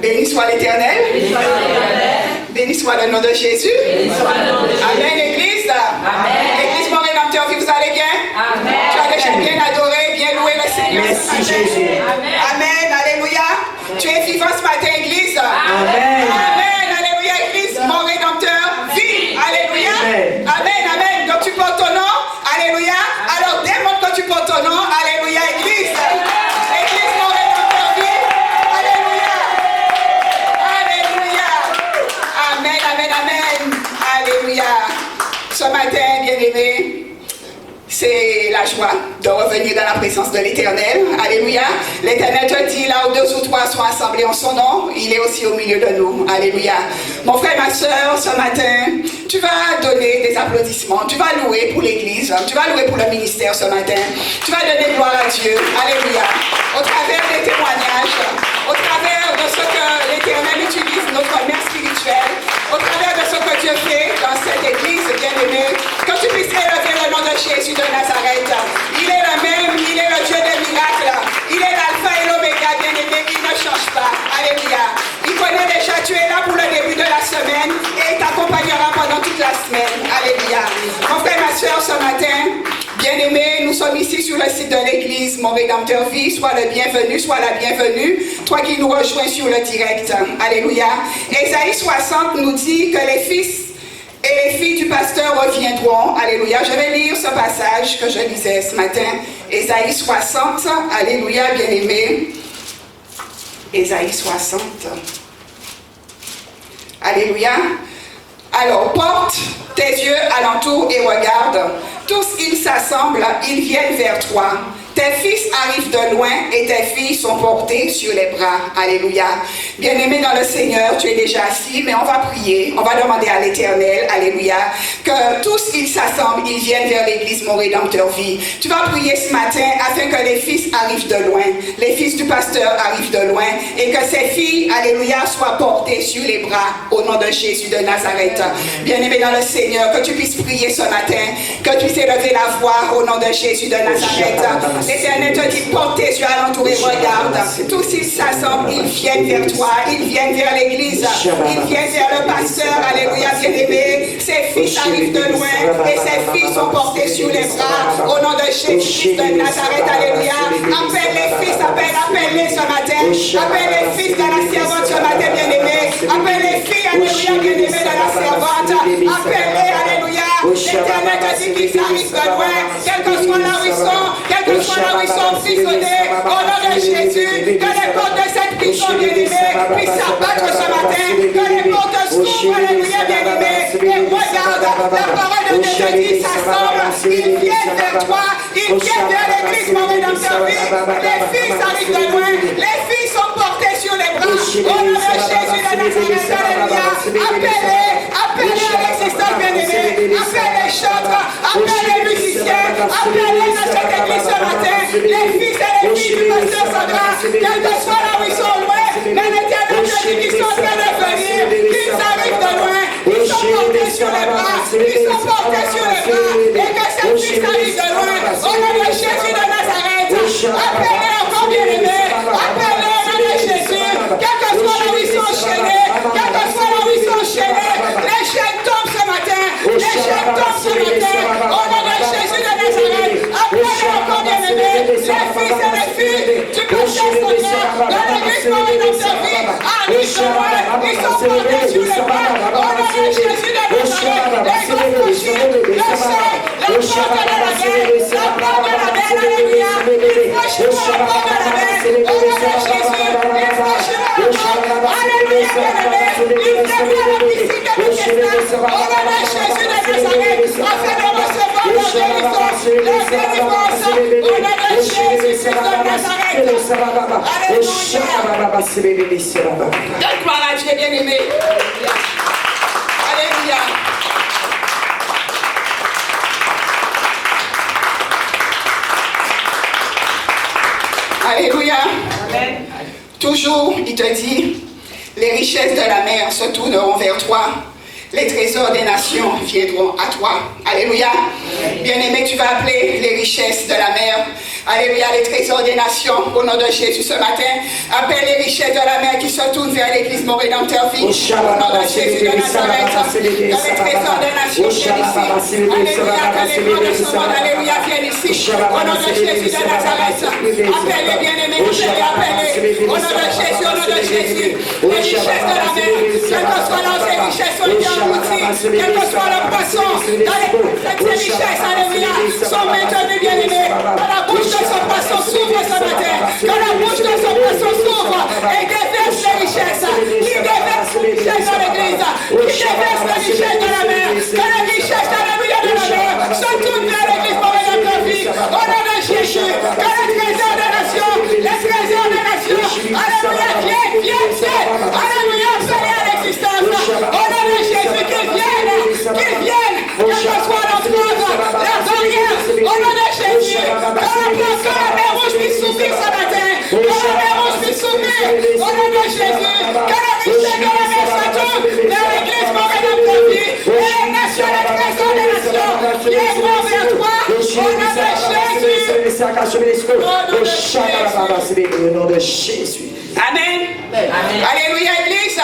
Béni soit l'Éternel. Béni soit le nom de Jésus. Amen, Église. Église, mon Rédempteur, vous allez bien? Amen. Tu as déjà bien adoré, bien loué le Seigneur. Merci Jésus. Amen, alléluia. Tu es vivant ce matin, Église. Amen. Amen, alléluia, Église. Mon Rédempteur vit. Alléluia. Amen. Amen, amen. Donc tu portes ton nom. Alléluia. Alors démontre que tu portes ton nom. Alléluia, Église. Église, mon Rédempteur vit. Alléluia. Alléluia. Amen, amen, amen. Alléluia. Ce matin, bien-aimés, c'est la joie de revenir dans la présence de l'Éternel. Alléluia. L'Éternel te dit, là où deux ou trois sont assemblés en son nom, il est aussi au milieu de nous. Alléluia. Mon frère, ma soeur, ce matin, tu vas donner des applaudissements. Tu vas louer pour l'Église. Tu vas louer pour le ministère ce matin. Tu vas donner gloire à Dieu. Alléluia. Au travers des témoignages, au travers de ce que l'Éternel utilise, notre mère spirituelle, au travers de ce que Dieu fait dans cette Église bien-aimée, que tu puisses élever le nom de Jésus de Nazareth. Il est le même, il est le Dieu des miracles. Il est l'alpha et l'oméga, bien-aimé, il ne change pas. Alléluia. Il connaît déjà, tu es là pour le début de la semaine et il t'accompagnera pendant toute la semaine. Alléluia. Mon frère, ma soeur, ce matin, bien-aimé, nous sommes ici sur le site de l'église Mon Rédempteur Vie. Sois le bienvenu, sois la bienvenue. Toi qui nous rejoins sur le direct. Alléluia. Ésaïe 60 nous dit que les fils et les filles du pasteur reviendront. Alléluia. Je vais lire ce passage que je lisais ce matin. Ésaïe 60. Alléluia, bien-aimé. Ésaïe 60. Alléluia. Alors, porte tes yeux alentour et regarde. Tous ils s'assemblent, ils viennent vers toi. Tes fils arrivent de loin et tes filles sont portées sur les bras. Alléluia. Bien-aimé dans le Seigneur, tu es déjà assis, mais on va prier. On va demander à l'Éternel, alléluia, que tous ils s'assemblent, ils viennent vers l'église Mon Rédempteur Vie. Tu vas prier ce matin afin que les fils arrivent de loin. Les fils du pasteur arrivent de loin et que ces filles, alléluia, soient portées sur les bras au nom de Jésus de Nazareth. Bien-aimé dans le Seigneur, que tu puisses prier ce matin, que tu puisses élever la voix au nom de Jésus de Nazareth. L'Éternel te dit, porte tes yeux alentour et regarde. Tous ils s'assemblent, ils viennent vers toi, ils viennent vers l'église, ils viennent vers le pasteur, alléluia, bien-aimé. Ces fils arrivent de loin et ces filles sont portées sur les bras au nom de Jésus de Nazareth, alléluia. Appelle les fils, appelle-les ce matin. Appelle les fils de la servante ce matin, bien-aimé. Appelle les filles, alléluia, bien-aimées de la servante. Appelle-les, alléluia. L'Éternel te dit qu'ils arrivent de loin, quel que soit là où ils sont, quel que soit là où ils sont emprisonnés, au nom de Jésus, que les portes de cette prison, bien-aimée, puissent s'abattre ce matin, que les portes s'ouvrent, alléluia, bien-aimé, et regarde, la parole de Dieu te dit, s'assemble, ils viennent vers toi, ils viennent vers l'église Mon Rédempteur Vie, les filles arrivent de loin, les filles sont portées sur les bras, au nom de Jésus de Nazareth, alléluia, appelez à l'existence, bien-aimé, appelez les chantres, appelez les musiciens, appelez dans cette église ce matin, les fils et les filles du pasteur Sandra, quel que soit là où ils sont loin, mais l'Éternel te dit qu'ils sont en train de venir, qu'ils arrivent de loin, ils sont portés sur les bras, ils sont portés sur les bras, et que ces fils arrivent de loin, au nom de Jésus de Nazareth, appelez encore bien-aimés, appelez au nom de Jésus, quel que soit là où ils sont enchaînés, quel que soit là où ils sont enchaînés, les chaînes tombent ce matin, les chaînes tombent ce matin, au nom de Jésus de Nazareth, appelez encore bien-aimés, les fils et les filles du pasteur Sandra, de l'église Mon Rédempteur Vie, arrivent de loin, ils sont portés sur les bras, au nom de Jésus de Nazareth, les gros bougies, le sang, la porte de la veine, la porte de la veine, alléluia, ils franchiront la porte de la veine, au nom de Jésus, ils franchiront la porte, alléluia, bien-aimés, ils viendront la piscine de Bethesda, au nom de Jésus de Nazareth, afin de recevoir leur délivrance, au nom de Jésus de Nazareth, alléluia. Donne gloire à Dieu, bien-aimé. Alléluia. Alléluia. Amen. Toujours, il te dit, les richesses de la mer se tourneront vers toi. les trésors des nations viendront à toi. Alléluia. Bien-aimé, tu vas appeler les richesses de la mer. Alléluia, les trésors des nations. Au nom de Jésus ce matin, appelle les richesses de la mer qui se tournent vers l'église Mon Rédempteur Vie. Au nom de Jésus de Nazareth, que les trésors des nations viennent ici. Alléluia, que les grands de ce monde, alléluia, viennent ici. Au nom de Jésus de Nazareth, appelle les bien-aimés, appelle-les. Au nom de Jésus, au nom de Jésus, les richesses de la mer, quelles que soient leurs richesses, sont englouties, quel que soit le poisson, ces richesses, alléluia, sont maintenues, bien-aimés. Que la bouche de ce poisson s'ouvre ce matin, que la bouche de ce poisson s'ouvre et déverse les richesses, qui déverse les richesses dans l'église, qui déverse les richesses de la mer, que les richesses, alléluia, de la mer se tournent vers l'église pour notre vie, au nom de Jésus, que les trésors des nations, alléluia, viennent, alléluia, appelés à l'existence, au nom de Jésus, qu'ils viennent, que ce soit l'entrave, la barrière, au nom de Jésus, que la mer rouge puisse s'ouvrir ce matin, que la mer rouge puisse s'ouvrir, au nom de Jésus, que la richesse de la mer se tourne vers l'église pour notre vie, et les nations, les trésors des nations, viendront vers toi, au nom de Jésus. Au nom de Jésus. Amen. Alléluia, Église.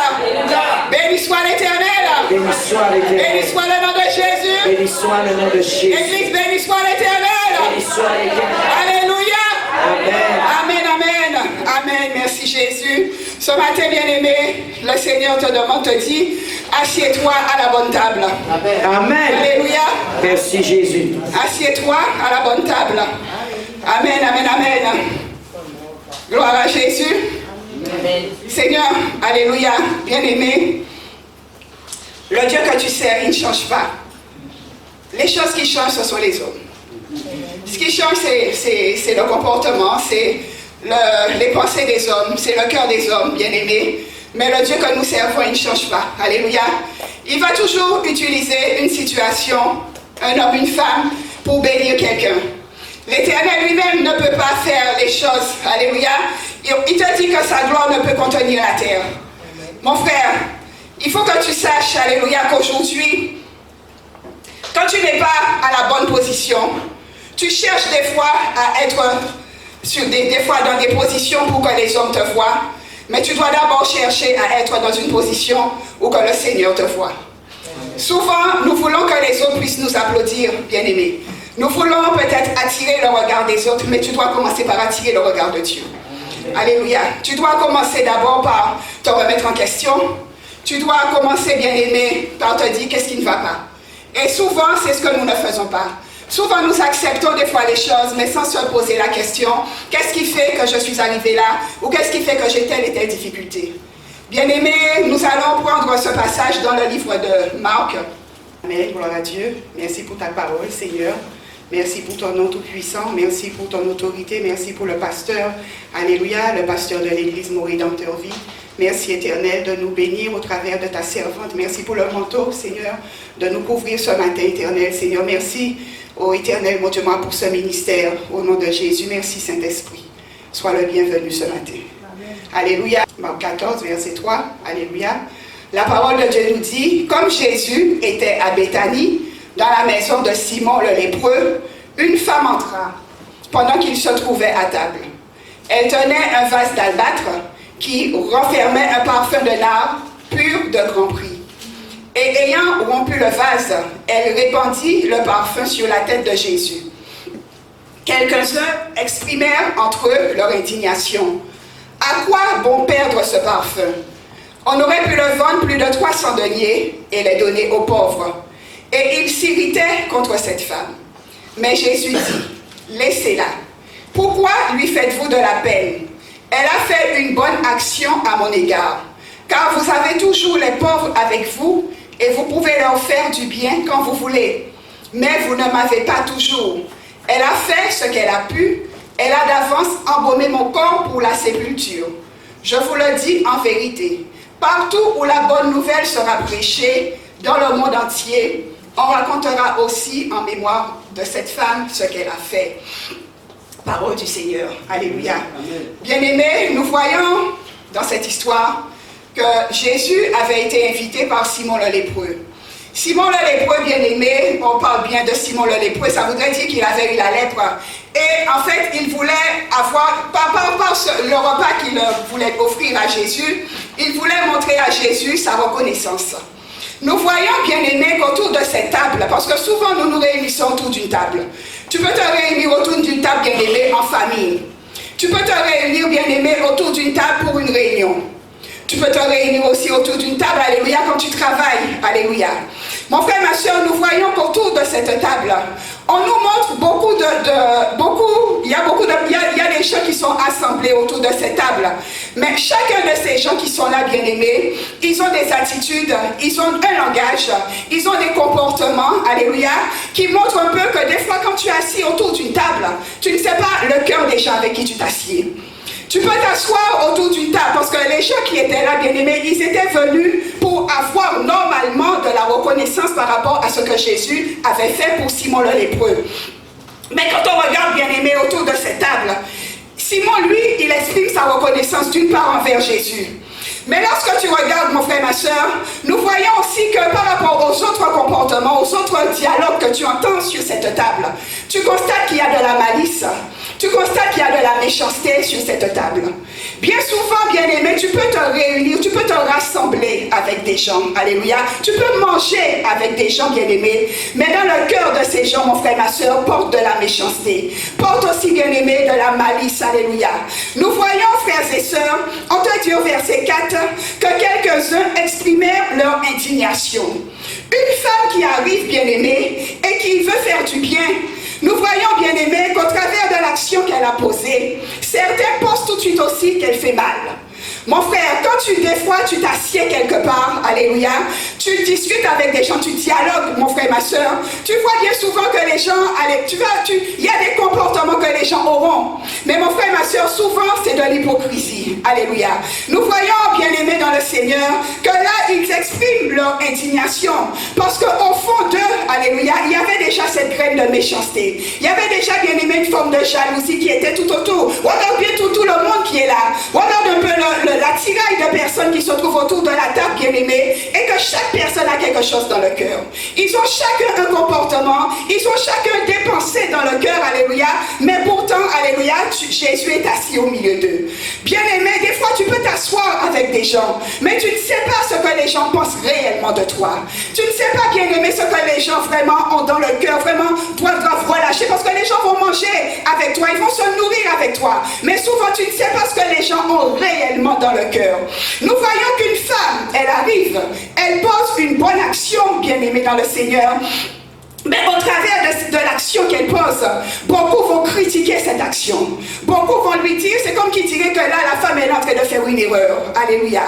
Béni soit l'Éternel. Béni soit le nom de Jésus. Béni soit le nom de Jésus. Église, béni soit l'Éternel. Alléluia. Amen, amen. Amen. Merci Jésus. Ce matin, bien-aimé, le Seigneur te demande, te dit, assieds-toi à la bonne table. Amen. Alléluia. Merci Jésus. Assieds-toi à la bonne table. Amen, amen, amen. Gloire à Jésus. Amen. Seigneur, alléluia, bien-aimé, le Dieu que tu sers, il ne change pas. Les choses qui changent, ce sont les hommes. Ce qui change, c'est le comportement, c'est les pensées des hommes, c'est le cœur des hommes, bien-aimés. Mais le Dieu que nous servons, il ne change pas. Alléluia. Il va toujours utiliser une situation, un homme, une femme, pour bénir quelqu'un. L'Éternel lui-même ne peut pas faire les choses. Alléluia. Il te dit que sa gloire ne peut contenir la terre. Mon frère, il faut que tu saches, alléluia, qu'aujourd'hui, quand tu n'es pas à la bonne position, tu cherches des fois à être des fois dans des positions pour que les hommes te voient, mais tu dois d'abord chercher à être dans une position où que le Seigneur te voit. Souvent, nous voulons que les autres puissent nous applaudir, bien-aimés. Nous voulons peut-être attirer le regard des autres, mais tu dois commencer par attirer le regard de Dieu. Alléluia. Tu dois commencer d'abord par te remettre en question. Tu dois commencer, bien-aimé, par te dire qu'est-ce qui ne va pas. Et souvent, c'est ce que nous ne faisons pas. Souvent, nous acceptons des fois les choses, mais sans se poser la question, qu'est-ce qui fait que je suis arrivé là? Ou qu'est-ce qui fait que j'ai telle et telle difficulté? Bien-aimé, nous allons prendre ce passage dans le livre de Marc. Amen, gloire à Dieu. Merci pour ta parole, Seigneur. Merci pour ton nom tout-puissant, merci pour ton autorité, merci pour le pasteur, alléluia, le pasteur de l'église Mon Rédempteur Vie. Merci éternel de nous bénir au travers de ta servante, merci pour le manteau, Seigneur, de nous couvrir ce matin, éternel, Seigneur, merci, ô éternel, mon Dieu, pour ce ministère, au nom de Jésus, merci Saint-Esprit, sois le bienvenu ce matin. Amen. Alléluia, Marc 14, verset 3, alléluia. La parole de Dieu nous dit, comme Jésus était à Béthanie, dans la maison de Simon le lépreux, une femme entra pendant qu'il se trouvait à table. Elle tenait un vase d'albâtre qui renfermait un parfum de nard pur de grand prix. Et ayant rompu le vase, elle répandit le parfum sur la tête de Jésus. Quelques-uns exprimèrent entre eux leur indignation. À quoi bon perdre ce parfum? On aurait pu le vendre plus de 300 deniers et les donner aux pauvres. Et ils s'irritaient contre cette femme. Mais Jésus dit, laissez-la. Pourquoi lui faites-vous de la peine? Elle a fait une bonne action à mon égard. Car vous avez toujours les pauvres avec vous et vous pouvez leur faire du bien quand vous voulez. Mais vous ne m'avez pas toujours. Elle a fait ce qu'elle a pu. Elle a d'avance embaumé mon corps pour la sépulture. Je vous le dis en vérité. Partout où la bonne nouvelle sera prêchée, dans le monde entier, on racontera aussi en mémoire de cette femme ce qu'elle a fait. Parole du Seigneur. Alléluia. Bien-aimés, nous voyons dans cette histoire que Jésus avait été invité par Simon le lépreux. Simon le lépreux, bien-aimé, on parle bien de Simon le lépreux, ça voudrait dire qu'il avait eu la lèpre. Et en fait, il voulait avoir, par le repas qu'il voulait offrir à Jésus, il voulait montrer à Jésus sa reconnaissance. Nous voyons, bien-aimés, qu'autour de cette table, parce que souvent nous nous réunissons autour d'une table. Tu peux te réunir autour d'une table, bien-aimé, en famille. Tu peux te réunir, bien-aimé, autour d'une table pour une réunion. Tu peux te réunir aussi autour d'une table, alléluia, quand tu travailles, alléluia. Mon frère, ma soeur, nous voyons qu'autour de cette table, on nous montre il y a des gens qui sont assemblés autour de cette table. Mais chacun de ces gens qui sont là, bien-aimés, ils ont des attitudes, ils ont un langage, ils ont des comportements, alléluia, qui montrent un peu que des fois, quand tu es assis autour d'une table, tu ne sais pas le cœur des gens avec qui tu t'assieds. Tu peux t'asseoir autour d'une table parce que les gens qui étaient là, bien-aimés, ils étaient venus pour avoir normalement de la reconnaissance par rapport à ce que Jésus avait fait pour Simon le lépreux. Mais quand on regarde, bien-aimés, autour de cette table, Simon, lui, il exprime sa reconnaissance d'une part envers Jésus. Mais lorsque tu regardes, mon frère, ma soeur, nous voyons aussi que par rapport aux autres comportements, aux autres dialogues que tu entends sur cette table, tu constates qu'il y a de la malice. Tu constates qu'il y a de la méchanceté sur cette table. Bien souvent, bien-aimé, tu peux te réunir, tu peux te rassembler avec des gens, alléluia. Tu peux manger avec des gens, bien-aimés, mais dans le cœur de ces gens, mon frère, ma soeur, porte de la méchanceté, porte aussi, bien-aimé, de la malice, alléluia. Nous voyons, frères et sœurs, on te dit au verset 4, que quelques-uns exprimèrent leur indignation. Une femme qui arrive, bien-aimée, et qui veut faire du bien, nous voyons, bien-aimés, qu'au travers de l'action qu'elle a posée, certains pensent tout de suite aussi qu'elle fait mal. Mon frère, quand des fois tu t'assieds quelque part, alléluia, tu discutes avec des gens, tu dialogues, mon frère, ma soeur, tu vois bien souvent que les gens, il y a des comportements que les gens auront. Mais mon frère, ma soeur, souvent c'est de l'hypocrisie, alléluia. Nous voyons, bien-aimés dans le Seigneur, que là, ils expriment leur indignation, parce qu'au fond d'eux, alléluia, il y avait déjà cette graine de méchanceté. Il y avait déjà, bien-aimés, une forme de jalousie qui était tout autour. Regarde bien tout le monde qui est là. Regarde un peu l'attirail de personnes qui se trouvent autour de la table, bien-aimée, et que chaque personne a quelque chose dans le cœur. Ils ont chacun un comportement, ils ont chacun des pensées dans le cœur, alléluia, mais pourtant, alléluia, Jésus est assis au milieu d'eux. Bien-aimé, des fois tu peux t'asseoir avec des gens, mais tu ne sais pas ce que les gens pensent réellement de toi. Tu ne sais pas, bien-aimé, ce que les gens vraiment ont dans le cœur, vraiment doivent relâcher, parce que les gens vont manger avec toi, ils vont se nourrir avec toi, mais souvent tu ne sais pas ce que les gens ont réellement dans le cœur. Nous voyons qu'une femme, elle arrive, elle pose une bonne action, bien-aimée dans le Seigneur, mais au travers de l'action qu'elle pose, beaucoup vont critiquer cette action. Beaucoup vont lui dire, c'est comme qui dirait que là, la femme est en train de faire une erreur. Alléluia.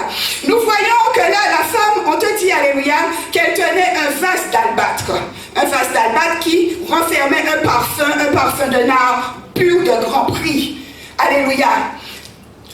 Nous voyons que là, la femme, on te dit, alléluia, qu'elle tenait un vase d'albâtre. Un vase d'albâtre qui renfermait un parfum de nard pur de grand prix. Alléluia.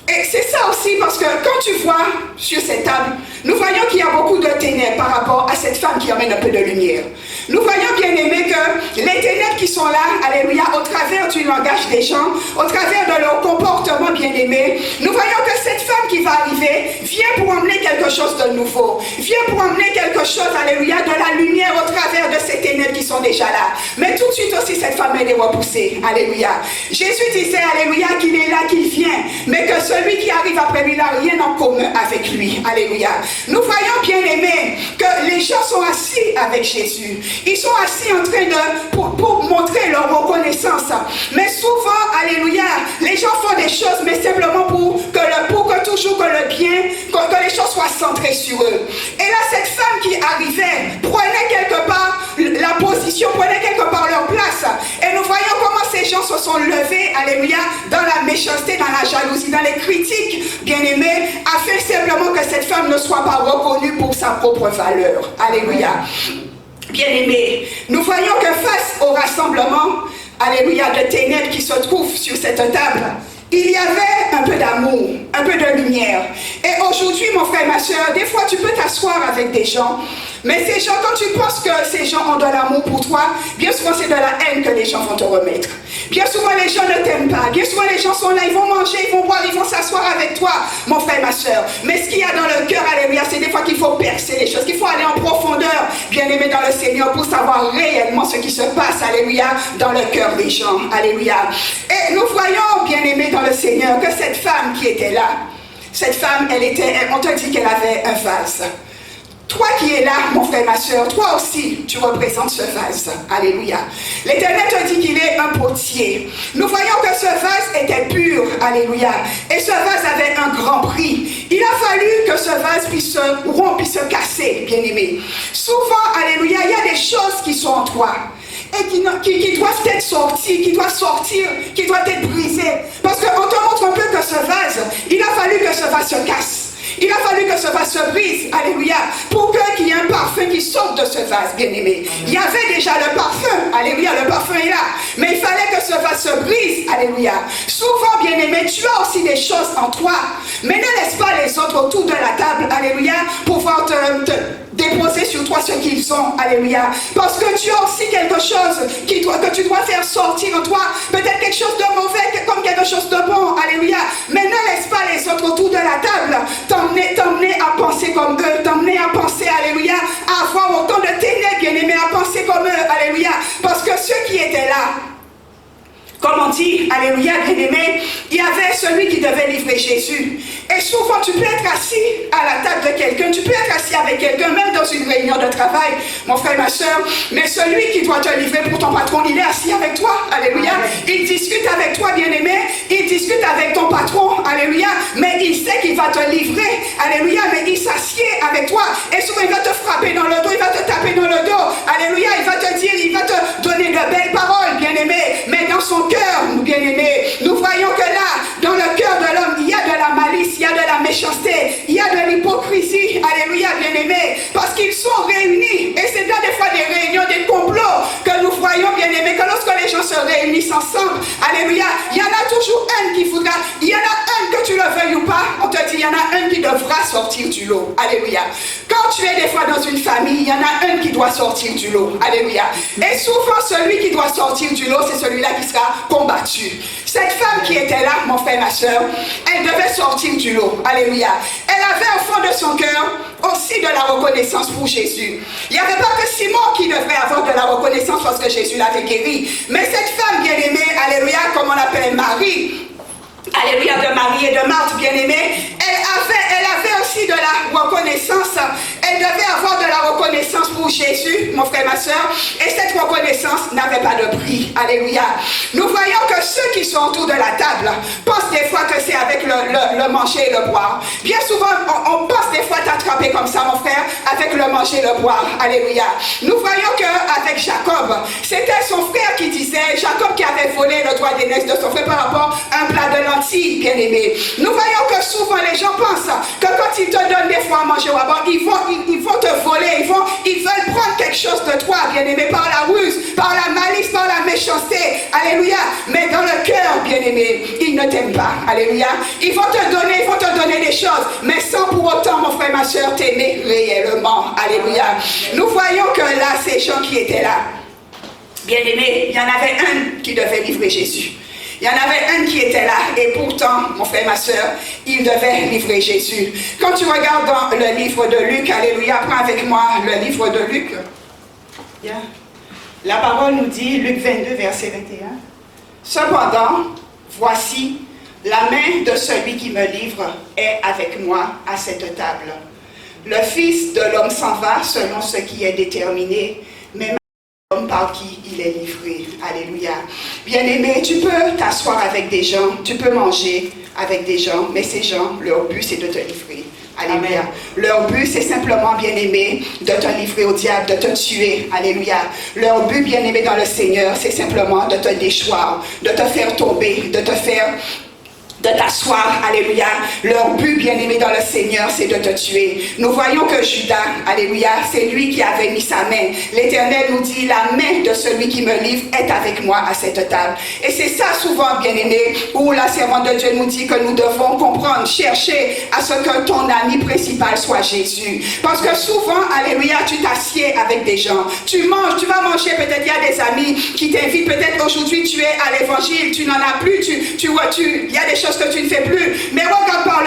Et c'est ça aussi parce que quand tu vois sur cette table, nous voyons qu'il y a beaucoup de ténèbres par rapport à cette femme qui emmène un peu de lumière. Nous voyons, bien aimé, que les ténèbres qui sont là, alléluia, au travers du langage des gens, au travers de leur comportement, bien aimé, nous voyons que cette femme qui va arriver vient pour emmener quelque chose de nouveau, vient pour emmener quelque chose, alléluia, de la lumière au travers de ces ténèbres qui sont déjà là. Mais tout de suite aussi, cette femme, elle est repoussée, alléluia. Jésus disait, alléluia, qu'il est là, qu'il vient, mais que celui qui arrive après lui n'a rien en commun avec lui, alléluia. Nous voyons, bien aimé, que les gens sont assis avec Jésus. Ils sont assis en train pour montrer leur reconnaissance. Mais souvent, alléluia, les gens font des choses, mais simplement pour que toujours que le bien, que les choses soient centrées sur eux. Et là, cette femme qui arrivait, prenait quelque part la position, prenait quelque part leur place. Et nous voyons comment ces gens se sont levés, alléluia, dans la méchanceté, dans la jalousie, dans les critiques, bien aimés, afin simplement que cette femme ne soit pas reconnue pour sa propre valeur. Alléluia. Bien-aimés, nous voyons que face au rassemblement, alléluia, de ténèbres qui se trouvent sur cette table, il y avait un peu d'amour, un peu de lumière. Et aujourd'hui, mon frère, ma soeur, des fois tu peux t'asseoir avec des gens, mais ces gens, quand tu penses que ces gens ont de l'amour pour toi, bien souvent c'est de la haine que les gens vont te remettre. Bien souvent les gens ne t'aiment pas, bien souvent les gens sont là, ils vont manger, ils vont boire, ils vont s'asseoir avec toi, mon frère et ma soeur. Mais ce qu'il y a dans le cœur, alléluia, c'est des fois qu'il faut percer les choses, qu'il faut aller en profondeur, bien-aimé dans le Seigneur, pour savoir réellement ce qui se passe, alléluia, dans le cœur des gens, alléluia. Et nous voyons, bien-aimé dans le Seigneur, que cette femme qui était là, cette femme, on te dit qu'elle avait un vase. Toi qui es là, mon frère, ma soeur, toi aussi, tu représentes ce vase. Alléluia. L'Éternel te dit qu'il est un potier. Nous voyons que ce vase était pur. Alléluia. Et ce vase avait un grand prix. Il a fallu que ce vase puisse se rompre, puisse se casser, bien-aimé. Souvent, alléluia, il y a des choses qui sont en toi et qui doivent être sorties, qui doivent sortir, qui doivent être brisées. Parce qu'on te montre un peu que ce vase, il a fallu que ce vase se casse. Il a fallu que ce vase se brise, alléluia, pour qu'il y ait un parfum qui sorte de ce vase, bien-aimé. Il y avait déjà le parfum, alléluia, le parfum est là. Mais il fallait que ce vase se brise, alléluia. Souvent, bien-aimé, tu as aussi des choses en toi. Mais ne laisse pas les autres autour de la table, alléluia, pouvoir te déposer sur toi ce qu'ils ont, alléluia. Parce que tu as aussi quelque chose que tu dois faire sortir en toi. Peut-être quelque chose de mauvais comme quelque chose de bon, alléluia. Mais ne laisse pas les autres autour de la table t'emmener à penser comme eux, t'emmener à penser, alléluia, à avoir autant de ténèbres, bien-aimés, à penser comme eux, alléluia. Parce que ceux qui étaient là, comme on dit, alléluia, bien-aimé, il y avait celui qui devait livrer Jésus. Et souvent, tu peux être assis à la table de quelqu'un, tu peux être assis avec quelqu'un, même dans une réunion de travail, mon frère, ma soeur, mais celui qui doit te livrer pour ton patron, il est assis avec toi, alléluia. Il discute avec toi, bien-aimé, il discute avec ton patron, alléluia, mais il sait qu'il va te livrer, alléluia, mais il s'assied avec toi, et souvent il va te frapper dans le dos, il va te taper dans le dos, alléluia, il va te dire, il va te donner de belles paroles, bien-aimé, mais dans son cœur, bien-aimés, nous voyons que là, dans le cœur de l'homme, il y a de la malice, il y a de la méchanceté, il y a de l'hypocrisie, alléluia, bien-aimés, parce qu'ils sont réunis, et c'est dans des fois des réunions, des complots, que nous voyons, bien-aimés, que lorsque les gens se réunissent ensemble, alléluia, il y en a toujours un qui voudra, il y en a un que tu le veuilles ou pas, on te dit, il y en a un qui devra sortir du lot, alléluia. Quand tu es des fois dans une famille, il y en a un qui doit sortir du lot, alléluia. Et souvent, celui qui doit sortir du lot, c'est celui-là qui sera combattu. Cette femme qui était là, mon frère, ma soeur, elle devait sortir du lot. Alléluia. Elle avait au fond de son cœur aussi de la reconnaissance pour Jésus. Il n'y avait pas que Simon qui devrait avoir de la reconnaissance parce que Jésus l'avait guéri. Mais cette femme bien-aimée, alléluia, comme on l'appelle Marie, alléluia, de Marie et de Marthe, bien-aimée, elle avait aussi de la reconnaissance. Elle devait avoir de la reconnaissance pour Jésus, mon frère, ma soeur, et cette reconnaissance n'avait pas de prix. Alléluia. Nous voyons que ceux qui sont autour de la table pensent des fois que c'est avec le manger et le boire. Bien souvent, on pense des fois t'attraper comme ça, mon frère, avec le manger et le boire. Alléluia. Nous voyons qu'avec Jacob, c'était son frère qui disait, Jacob qui avait volé le doigt d'aînesse de son frère par rapport à un plat de lentilles, bien-aimé. Nous voyons que souvent les gens pensent que quand ils te donnent des fois à manger ou à boire, ils vont te voler, ils veulent prendre quelque chose de toi, bien-aimé, par la ruse, par la malice, par la méchanceté. Alléluia. Mais dans le cœur, bien-aimé, ils ne t'aiment pas. Alléluia. Ils vont te donner des choses, mais sans pour autant, mon frère, ma soeur, t'aimer réellement. Alléluia. Nous voyons que là, ces gens qui étaient là, bien-aimé, il y en avait un qui devait livrer Jésus. Il y en avait un qui était là, et pourtant, mon frère, ma soeur, il devait livrer Jésus. Quand tu regardes dans le livre de Luc, alléluia, prends avec moi le livre de Luc. Bien. La parole nous dit, Luc 22, verset 21. Cependant, voici, la main de celui qui me livre est avec moi à cette table. Le Fils de l'homme s'en va selon ce qui est déterminé, mais l'homme par qui il est livré. Alléluia. Bien-aimé, tu peux t'asseoir avec des gens, tu peux manger avec des gens, mais ces gens, leur but, c'est de te livrer. Alléluia. Amen. Leur but, c'est simplement, bien-aimé, de te livrer au diable, de te tuer. Alléluia. Leur but, bien-aimé dans le Seigneur, c'est simplement de te déchoir, de te faire tomber, de t'asseoir, alléluia. Leur but, bien-aimé dans le Seigneur, c'est de te tuer. Nous voyons que Judas, alléluia, c'est lui qui avait mis sa main. L'Éternel nous dit, la main de celui qui me livre est avec moi à cette table. Et c'est ça souvent, bien-aimé, où la servante de Dieu nous dit que nous devons comprendre, chercher à ce que ton ami principal soit Jésus. Parce que souvent, alléluia, tu t'assieds avec des gens. Tu manges, tu vas manger, peut-être il y a des amis qui t'invitent, peut-être aujourd'hui tu es à l'évangile, tu n'en as plus, il y a des choses que tu ne fais plus, mais regarde par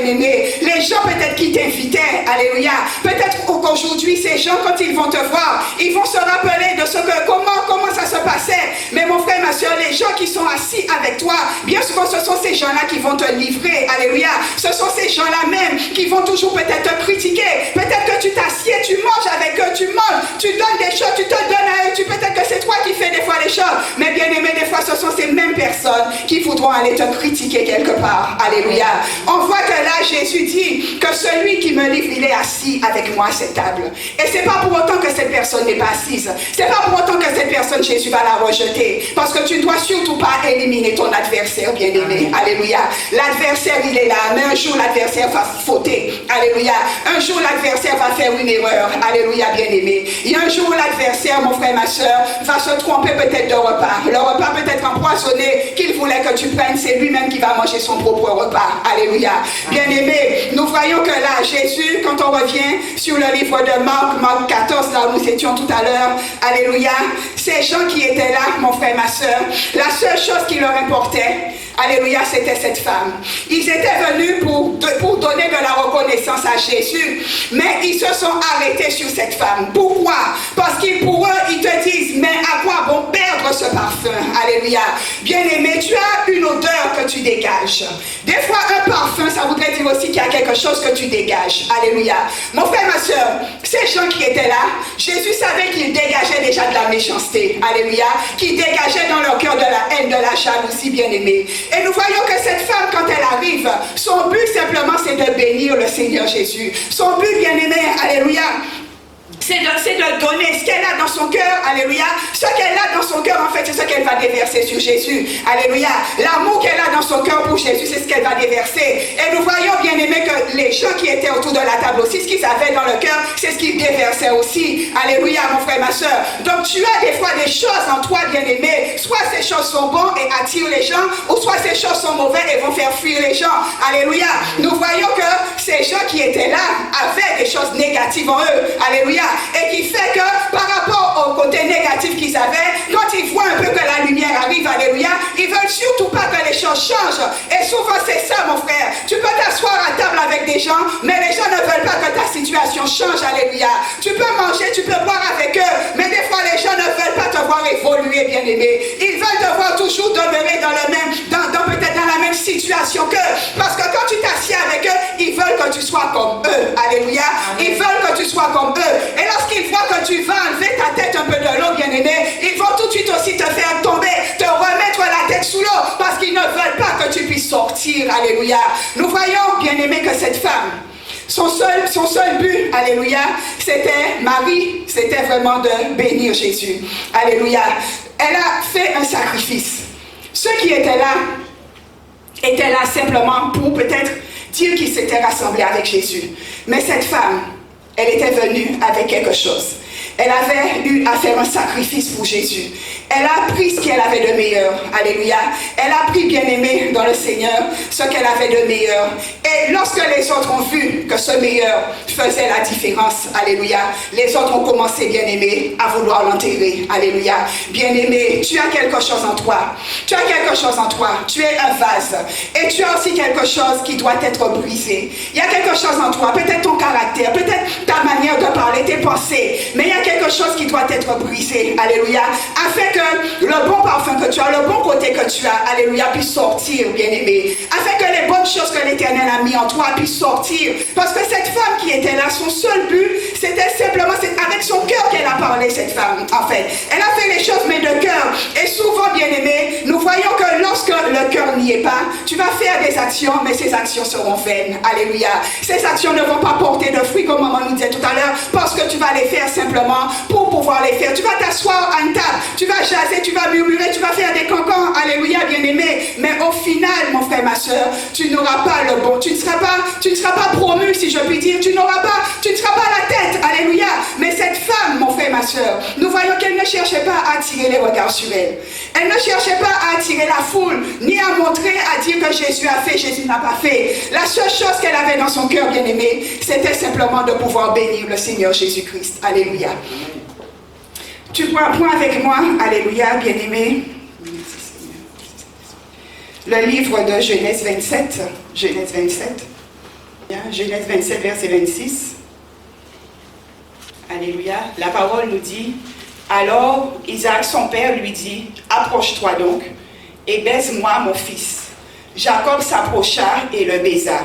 bien-aimé. Les gens peut-être qui t'invitaient, alléluia. Peut-être qu'aujourd'hui, ces gens, quand ils vont te voir, ils vont se rappeler de comment ça se passait. Mais mon frère, ma soeur, les gens qui sont assis avec toi, bien souvent, ce sont ces gens-là qui vont te livrer, alléluia. Ce sont ces gens-là même qui vont toujours peut-être te critiquer. Peut-être que tu t'assieds, tu manges avec eux, tu manges, tu donnes des choses, tu te donnes à eux. Peut-être que c'est toi qui fais des fois les choses. Mais bien aimé, des fois, ce sont ces mêmes personnes qui voudront aller te critiquer quelque part. Alléluia. On voit que là, Jésus dit que celui qui me livre, il est assis avec moi à cette table. Et c'est pas pour autant que cette personne n'est pas assise. C'est pas pour autant que cette personne, Jésus va la rejeter. Parce que tu ne dois surtout pas éliminer ton adversaire, bien aimé. Alléluia. L'adversaire, il est là. Mais un jour, l'adversaire va fauter. Alléluia. Un jour, l'adversaire va faire une erreur. Alléluia, bien aimé. Et un jour, l'adversaire, mon frère, ma soeur, va se tromper peut-être de repas. Le repas peut être empoisonné qu'il voulait que tu prennes. C'est lui-même qui va manger son propre repas. Alléluia. Bien-aimé, nous voyons que là, Jésus, quand on revient sur le livre de Marc 14, là où nous étions tout à l'heure, alléluia, ces gens qui étaient là, mon frère, ma soeur, la seule chose qui leur importait, alléluia, c'était cette femme. Ils étaient venus pour donner de la reconnaissance à Jésus, mais ils se sont arrêtés sur cette femme. Pourquoi? Parce que pour eux, ils te disent, mais à quoi bon perdre ce parfum? Alléluia. Bien-aimé, tu as une odeur que tu dégages. Des fois, un parfum, ça voudrait dire aussi qu'il y a quelque chose que tu dégages. Alléluia. Mon frère, ma soeur, ces gens qui étaient là, Jésus savait qu'ils dégageaient déjà de la méchanceté. Alléluia. Qu'ils dégageaient dans leur cœur de la haine, de la jalousie, bien-aimé. Et nous voyons que cette femme, quand elle arrive, son but simplement, c'est de bénir le Seigneur Jésus. Son but, bien-aimé, alléluia, c'est de donner ce qu'elle a dans son cœur, alléluia. Ce qu'elle a dans son cœur, en fait, c'est ce qu'elle va déverser sur Jésus, alléluia. L'amour qu'elle a dans son cœur pour Jésus, c'est ce qu'elle va déverser. Et nous voyons, bien aimé, que les gens qui étaient autour de la table aussi, ce qu'ils avaient dans le cœur, c'est ce qu'ils déversaient aussi, alléluia, mon frère, ma soeur. Donc tu as des fois des choses en toi, bien aimé. Soit ces choses sont bonnes et attirent les gens, ou soit ces choses sont mauvaises et vont faire fuir les gens, alléluia. Nous voyons que ces gens qui étaient là avaient des choses négatives en eux, alléluia. Et qui fait que par rapport au côté négatif qu'ils avaient, quand ils voient un peu que la lumière arrive, alléluia, ils veulent surtout pas que les choses changent. Et souvent c'est ça, mon frère. Tu peux t'asseoir à table avec des gens, mais les gens ne veulent pas que ta situation change, alléluia. Tu peux manger, tu peux boire avec eux, mais des fois les gens ne veulent pas te voir évoluer, bien-aimé. Ils veulent te voir toujours demeurer dans le même, peut-être dans la même situation qu'eux. Parce que quand tu t'assieds avec eux, ils veulent que tu sois comme eux, alléluia. Ils veulent que tu sois comme eux. Et lorsqu'ils voient que tu vas enlever ta tête un peu de l'eau, bien-aimé, ils vont tout de suite aussi te faire tomber, te remettre la tête sous l'eau, parce qu'ils ne veulent pas que tu puisses sortir, alléluia. Nous voyons, bien-aimé, que cette femme, son seul but, alléluia, c'était Marie, c'était vraiment de bénir Jésus, alléluia. Elle a fait un sacrifice. Ceux qui étaient là simplement pour peut-être dire qu'ils s'étaient rassemblés avec Jésus. Mais cette femme, elle était venue avec quelque chose. Elle avait eu à faire un sacrifice pour Jésus. Elle a pris ce qu'elle avait de meilleur. Alléluia. Elle a pris, bien-aimé, dans le Seigneur, ce qu'elle avait de meilleur. Et lorsque les autres ont vu que ce meilleur faisait la différence, alléluia, les autres ont commencé, bien-aimé, à vouloir l'enterrer. Alléluia. Bien-aimé, tu as quelque chose en toi. Tu as quelque chose en toi. Tu es un vase. Et tu as aussi quelque chose qui doit être brisé. Il y a quelque chose en toi. Peut-être ton caractère, peut-être ta manière de parler, tes pensées. Mais il y a quelque chose qui doit être brisé. Alléluia. Afin que le bon parfum que tu as, le bon côté que tu as, alléluia, puisse sortir, bien-aimé. Afin que les bonnes choses que l'Éternel a mis en toi puissent sortir. Parce que cette femme qui était là, son seul but, c'était simplement, c'est avec son cœur qu'elle a parlé, cette femme, en fait. Elle a fait les choses, mais de cœur. Et souvent, bien-aimé, nous voyons que lorsque le cœur n'y est pas, tu vas faire des actions, mais ces actions seront vaines. Alléluia. Ces actions ne vont pas porter de fruits, comme maman nous disait tout à l'heure, parce que tu vas les faire simplement pour pouvoir les faire. Tu vas t'asseoir à une table, tu vas jaser, tu vas murmurer, tu vas faire des cancans, alléluia, bien-aimé. Mais au final, mon frère, ma soeur, tu n'auras pas le bon, tu ne seras pas promu, si je puis dire, tu ne seras pas la tête, alléluia. Mais cette femme, mon frère, ma soeur, nous voyons qu'elle ne cherchait pas à attirer les regards sur elle. Elle ne cherchait pas à attirer la foule, ni à montrer, à dire que Jésus a fait, Jésus n'a pas fait. La seule chose qu'elle avait dans son cœur, bien-aimé, c'était simplement de pouvoir bénir le Seigneur Jésus-Christ. Alléluia. Tu prends un point avec moi, alléluia, bien-aimé. Le livre de Genèse 27, Genèse 27. Genèse 27, verset 26. Alléluia. La parole nous dit, alors Isaac, son père, lui dit, approche-toi donc et baise-moi mon fils. Jacob s'approcha et le baisa.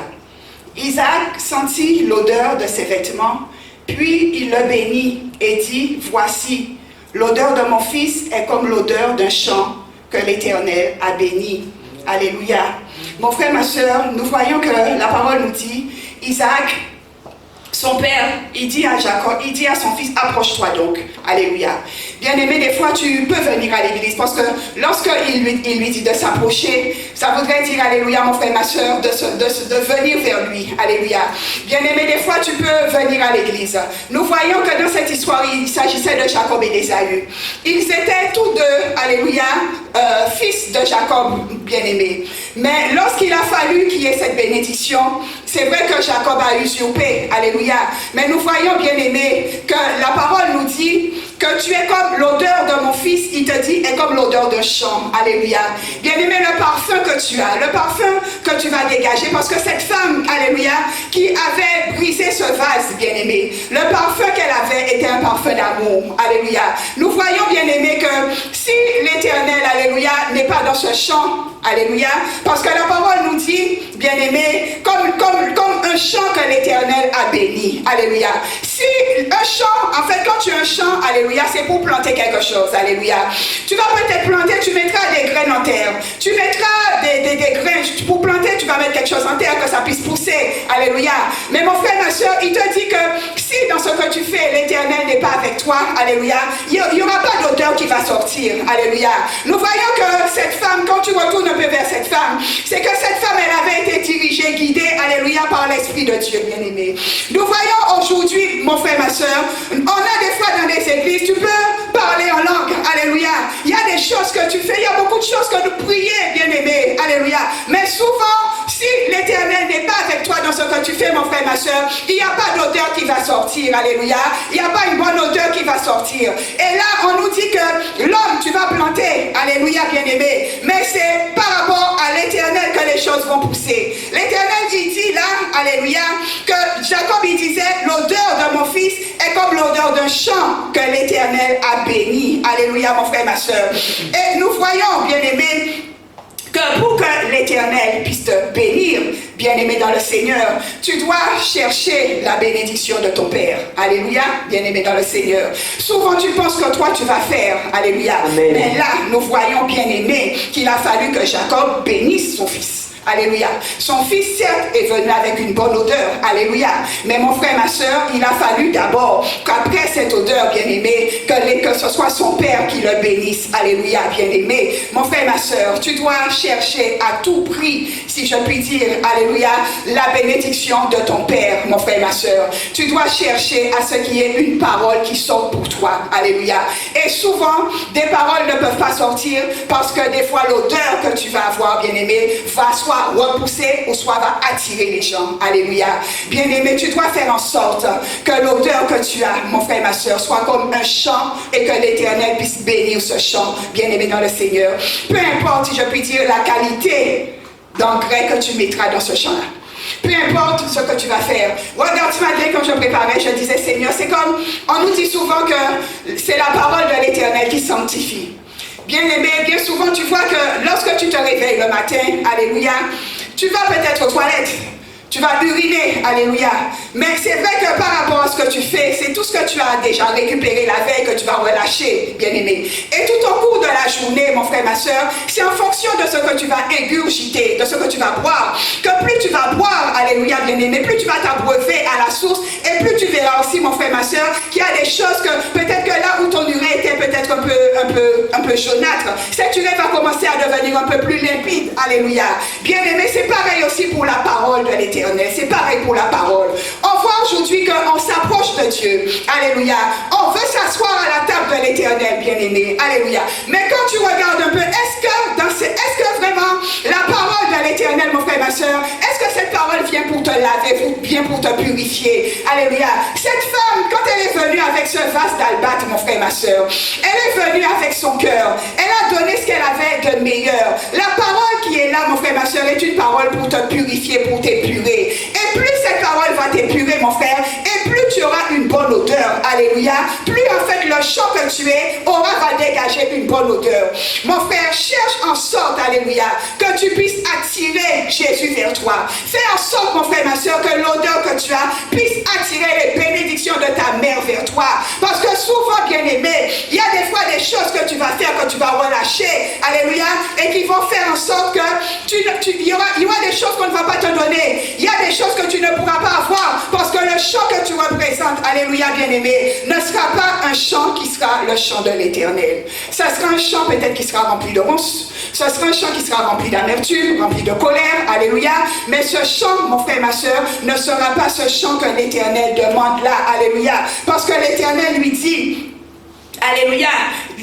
Isaac sentit l'odeur de ses vêtements, puis il le bénit et dit, voici, l'odeur de mon fils est comme l'odeur d'un champ que l'Éternel a béni. Alléluia. Mon frère, ma soeur, nous voyons que la parole nous dit, Isaac, son père, il dit à Jacob, il dit à son fils, approche-toi donc. Alléluia. Bien-aimé, des fois, tu peux venir à l'église parce que lorsqu'il lui dit de s'approcher, ça voudrait dire, alléluia, mon frère, ma soeur, de venir vers lui. Alléluia. Bien-aimé, des fois, tu peux venir à l'église. Nous voyons que dans cette histoire, il s'agissait de Jacob et d'Ésaü. Ils étaient tous deux, alléluia, fils de Jacob, bien-aimé. Mais lorsqu'il a fallu qu'il y ait cette bénédiction, c'est vrai que Jacob a usurpé. Alléluia. Mais nous voyons, bien-aimé, que la parole nous dit que tu es comme l'odeur de mon fils, il te dit, est comme l'odeur d'un champ. Alléluia. Bien-aimé, le parfum que tu as, le parfum que tu vas dégager, parce que cette femme, alléluia, qui avait brisé ce vase, bien-aimé, le parfum qu'elle avait était un parfum d'amour. Alléluia. Nous voyons, bien-aimé, que si l'Éternel, alléluia, n'est pas dans ce champ, alléluia, parce que la parole nous dit, bien-aimé, comme un champ que l'Éternel a béni. Alléluia. Si un champ, en fait, quand tu as un champ, alléluia, c'est pour planter quelque chose. Alléluia. Tu vas peut-être planter, tu mettras des graines en terre. Tu mettras des graines. Pour planter, tu vas mettre quelque chose en terre que ça puisse pousser. Alléluia. Mais mon frère, ma soeur, il te dit que si dans ce que tu fais, l'Éternel n'est pas avec toi, alléluia, il n'y aura pas d'odeur qui va sortir. Alléluia. Nous voyons que cette femme, quand tu retournes un peu vers cette femme, c'est que cette femme, elle avait été dirigée, guidée, alléluia, par l'Esprit de Dieu, bien-aimé. Nous voyons aujourd'hui, mon frère, ma soeur, on a des fois dans les églises, tu peux parler en langue, alléluia. Il y a des choses que tu fais, il y a beaucoup de choses que nous prions, bien-aimé, alléluia. Mais souvent, si l'Éternel n'est pas avec toi dans ce que tu fais, mon frère, ma soeur, il n'y a pas d'odeur qui va sortir, alléluia. Il n'y a pas une bonne odeur qui va sortir. Et là, on nous dit que l'homme, tu vas planter, alléluia, bien-aimé. Mais c'est par rapport à l'Éternel que les choses vont pousser. L'Éternel, il dit là, alléluia, que Jacob, il disait, l'odeur de mon fils est comme l'odeur d'un champ que l'Éternel a béni. Alléluia, mon frère, ma soeur. Et nous voyons, bien-aimé, que pour que l'Éternel puisse te bénir, bien-aimé dans le Seigneur, tu dois chercher la bénédiction de ton Père. Alléluia, bien-aimé dans le Seigneur. Souvent tu penses que toi tu vas faire, alléluia. Amen. Mais là, nous voyons, bien-aimé, qu'il a fallu que Jacob bénisse son fils. Alléluia. Son fils, certes, est venu avec une bonne odeur. Alléluia. Mais mon frère, ma soeur, il a fallu d'abord qu'après cette odeur, bien-aimé, que ce soit son père qui le bénisse. Alléluia, bien-aimé. Mon frère, ma soeur, tu dois chercher à tout prix, si je puis dire, alléluia, la bénédiction de ton père, mon frère, ma soeur. Tu dois chercher à ce qu'il y ait une parole qui sorte pour toi. Alléluia. Et souvent, des paroles ne peuvent pas sortir parce que des fois, l'odeur que tu vas avoir, bien-aimé, va soit repousser ou soit va attirer les gens. Alléluia. Bien-aimé, tu dois faire en sorte que l'odeur que tu as, mon frère, ma soeur, soit comme un champ et que l'Éternel puisse bénir ce champ, bien-aimé dans le Seigneur. Peu importe, si je puis dire, la qualité d'engrais que tu mettras dans ce champ-là. Peu importe ce que tu vas faire. Regarde ce matin quand je préparais, je disais, Seigneur, c'est comme, on nous dit souvent que c'est la parole de l'Éternel qui sanctifie. Bien-aimé, bien souvent tu vois que lorsque tu te réveilles le matin, alléluia, tu vas peut-être aux toilettes, tu vas uriner, alléluia. Mais c'est vrai que par rapport à ce que tu fais, c'est tout ce que tu as déjà récupéré la veille que tu vas relâcher, bien-aimé. Et tout au cours de la journée, mon frère, ma soeur, c'est en fonction de ce que tu vas ingurgiter, de ce que tu vas boire, que plus tu vas boire, alléluia, bien-aimé, plus tu vas t'abreuver à la source, et plus tu verras aussi, mon frère, ma soeur, qu'il y a des choses que peut-être que là où ton urée était peut-être un peu jaunâtre, cette urée va commencer à devenir un peu plus limpide, alléluia. Bien-aimé, c'est pareil aussi pour la parole de l'Éternel. C'est pareil pour la parole. On voit aujourd'hui qu'on s'approche de Dieu. Alléluia. On veut s'asseoir à la table de l'Éternel, bien-aimé. Alléluia. Mais quand tu regardes un peu, est-ce que vraiment la parole de l'Éternel, mon frère, ma soeur, est-ce que cette parole vient pour te laver, vient pour te purifier? Alléluia. Cette femme, quand elle est venue avec ce vase d'albâtre, mon frère, ma soeur, elle est venue avec son cœur. Elle a donné ce qu'elle avait de meilleur. La parole qui est là, mon frère, ma soeur, est une parole pour te purifier, pour t'épurer. Et plus cette alléluia, plus en fait le champ que tu es va dégager une bonne odeur. Mon frère, cherche en sorte, alléluia, que tu puisses attirer Jésus vers toi. Fais en sorte, mon frère, ma soeur, que l'odeur que tu as puisse attirer les bénédictions de ta mère vers toi. Parce que souvent, bien aimé, il y a des fois des choses que tu vas faire, que tu vas relâcher, alléluia, et qui vont faire en sorte que il y aura des choses qu'on ne va pas te donner. Il y a des choses que tu ne pourras pas avoir, parce que le chant que tu représentes, alléluia, bien aimé, ne sera pas un chant qui sera le chant de l'Éternel. Ça sera un chant peut-être qui sera rempli de ronces, ce sera un chant qui sera rempli d'amertume, rempli de colère, alléluia, mais ce chant, mon frère, ma soeur, ne sera pas ce chant que l'Éternel demande là, alléluia, parce que l'Éternel lui dit, alléluia,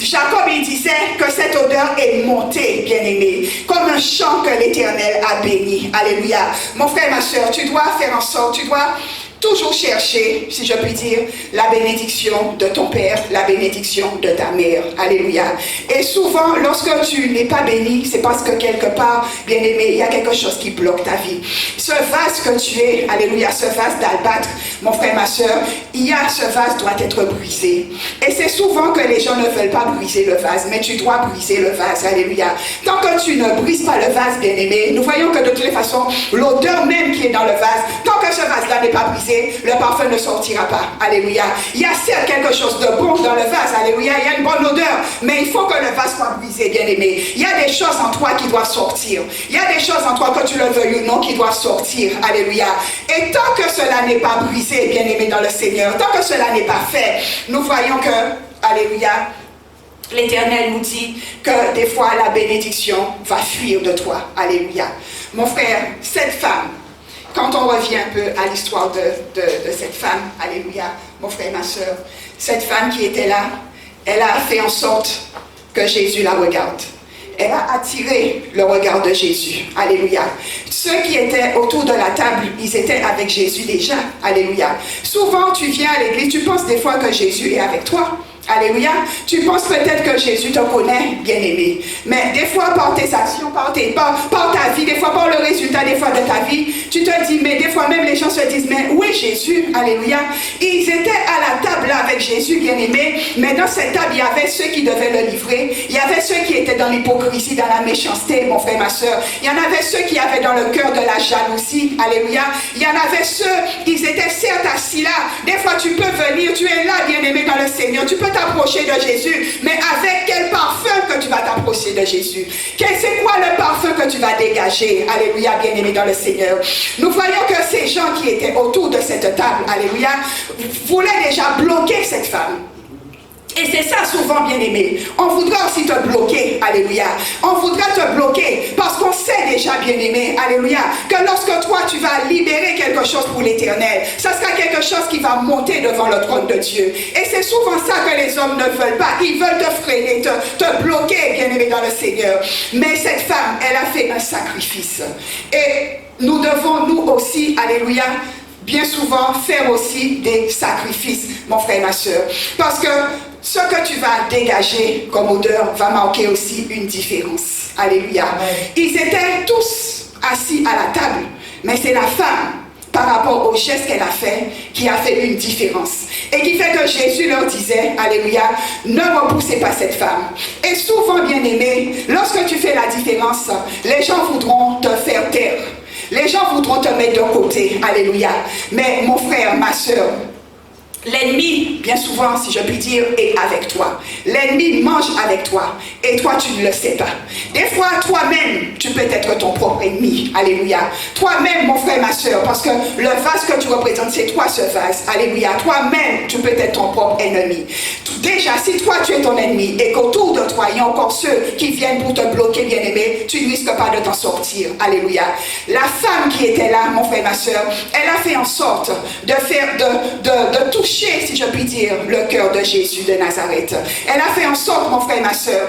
Jacob il disait que cette odeur est montée, bien-aimé, comme un chant que l'Éternel a béni, alléluia. Mon frère, ma soeur, tu dois faire en sorte, tu dois toujours chercher, si je puis dire, la bénédiction de ton père, la bénédiction de ta mère. Alléluia. Et souvent, lorsque tu n'es pas béni, c'est parce que quelque part, bien-aimé, il y a quelque chose qui bloque ta vie. Ce vase que tu es, alléluia, ce vase d'albâtre, mon frère, ma soeur, ce vase doit être brisé. Et c'est souvent que les gens ne veulent pas briser le vase, mais tu dois briser le vase. Alléluia. Tant que tu ne brises pas le vase, bien-aimé, nous voyons que de toutes les façons, l'odeur même qui est dans le vase, tant que ce vase-là n'est pas brisé, le parfum ne sortira pas. Alléluia. Il y a certes quelque chose de bon dans le vase. Alléluia. Il y a une bonne odeur. Mais il faut que le vase soit brisé, bien-aimé. Il y a des choses en toi qui doivent sortir. Il y a des choses en toi, que tu le veuilles ou non, qui doivent sortir. Alléluia. Et tant que cela n'est pas brisé, bien-aimé dans le Seigneur, tant que cela n'est pas fait, nous voyons que, alléluia, l'Éternel nous dit que des fois la bénédiction va fuir de toi. Alléluia. Mon frère, cette femme, quand on revient un peu à l'histoire de cette femme, alléluia, mon frère et ma soeur, cette femme qui était là, elle a fait en sorte que Jésus la regarde. Elle a attiré le regard de Jésus. Alléluia. Ceux qui étaient autour de la table, ils étaient avec Jésus déjà. Alléluia. Souvent, tu viens à l'église, tu penses des fois que Jésus est avec toi. Alléluia. Tu penses peut-être que Jésus te connaît, bien-aimé. Mais des fois, par tes actions, par ta vie, des fois par le résultat des fois de ta vie, tu te dis, mais des fois même les gens se disent, mais où est Jésus? Alléluia. Ils étaient à la table là avec Jésus, bien-aimé. Mais dans cette table, il y avait ceux qui devaient le livrer. Il y avait ceux qui étaient dans l'hypocrisie, dans la méchanceté, mon frère, ma soeur. Il y en avait ceux qui avaient dans le cœur de la jalousie. Alléluia. Il y en avait ceux qui étaient certes assis là. Des fois, tu peux venir, tu es là, bien-aimé dans le Seigneur. Tu peux t'approcher de Jésus, mais avec quel parfum que tu vas t'approcher de Jésus? C'est quoi le parfum que tu vas dégager? Alléluia, bien-aimé dans le Seigneur. Nous voyons que ces gens qui étaient autour de cette table, alléluia, voulaient déjà bloquer cette femme. Et c'est ça souvent, bien-aimé. On voudra aussi te bloquer, alléluia. On voudra te bloquer parce qu'on sait déjà, bien-aimé, alléluia, que lorsque toi, tu vas libérer quelque chose pour l'Éternel, ça sera quelque chose qui va monter devant le trône de Dieu. Et c'est souvent ça que les hommes ne veulent pas. Ils veulent te freiner, te bloquer, bien-aimé, dans le Seigneur. Mais cette femme, elle a fait un sacrifice. Et nous devons, nous aussi, alléluia, bien souvent faire aussi des sacrifices, mon frère et ma soeur. Parce que ce que tu vas dégager comme odeur va marquer aussi une différence. Alléluia. Amen. Ils étaient tous assis à la table, mais c'est la femme, par rapport au geste qu'elle a fait, qui a fait une différence. Et qui fait que Jésus leur disait, alléluia, ne repoussez pas cette femme. Et souvent, bien aimé, lorsque tu fais la différence, les gens voudront te faire taire. Les gens voudront te mettre de côté. Alléluia. Mais mon frère, ma soeur, l'ennemi, bien souvent, si je puis dire, est avec toi. L'ennemi mange avec toi. Et toi, tu ne le sais pas. Des fois, toi-même, tu peux être ton propre ennemi. Alléluia. Toi-même, mon frère, ma soeur, parce que le vase que tu représentes, c'est toi ce vase. Alléluia. Toi-même, tu peux être ton propre ennemi. Déjà, si toi, tu es ton ennemi et qu'autour de toi, il y a encore ceux qui viennent pour te bloquer, bien-aimé, tu ne risques pas de t'en sortir. Alléluia. La femme qui était là, mon frère, ma soeur, elle a fait en sorte de toucher, si je puis dire, le cœur de Jésus de Nazareth. Elle a fait en sorte, mon frère et ma soeur,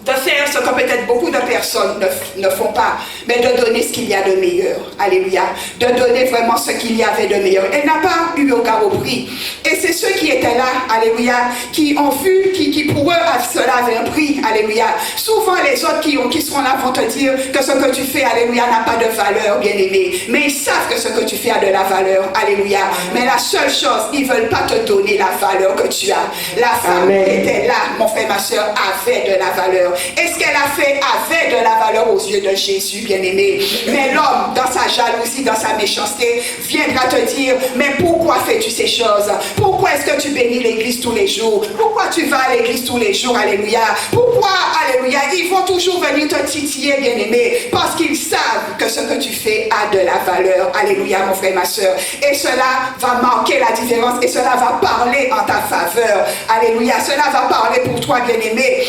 de faire ce que peut-être beaucoup de personnes ne font pas, mais de donner ce qu'il y a de meilleur. Alléluia. De donner vraiment ce qu'il y avait de meilleur. Elle n'a pas eu aucun au prix. Et c'est ceux qui étaient là, alléluia, qui ont vu, qui pour eux, cela avait un prix, alléluia. Souvent, les autres qui seront là vont te dire que ce que tu fais, alléluia, n'a pas de valeur, bien-aimé. Mais ils savent que ce que tu fais a de la valeur, alléluia. Mais la seule chose, ils ne veulent pas te donner la valeur que tu as. La femme qui était là, mon frère, ma soeur, avait de la valeur. Et ce qu'elle a fait avait de la valeur aux yeux de Jésus, bien-aimé. Mais l'homme, dans sa jalousie, dans sa méchanceté, viendra te dire, mais pourquoi fais-tu ces choses? Pourquoi est-ce que tu bénis l'église tous les jours? Pourquoi tu vas à l'église tous les jours? Alléluia. Pourquoi? Alléluia. Ils vont toujours venir te titiller, bien-aimé, parce qu'ils savent que ce que tu fais a de la valeur. Alléluia, mon frère, ma soeur. Et cela va marquer la différence et cela va parler en ta faveur. Alléluia. Cela va parler pour toi, bien-aimé.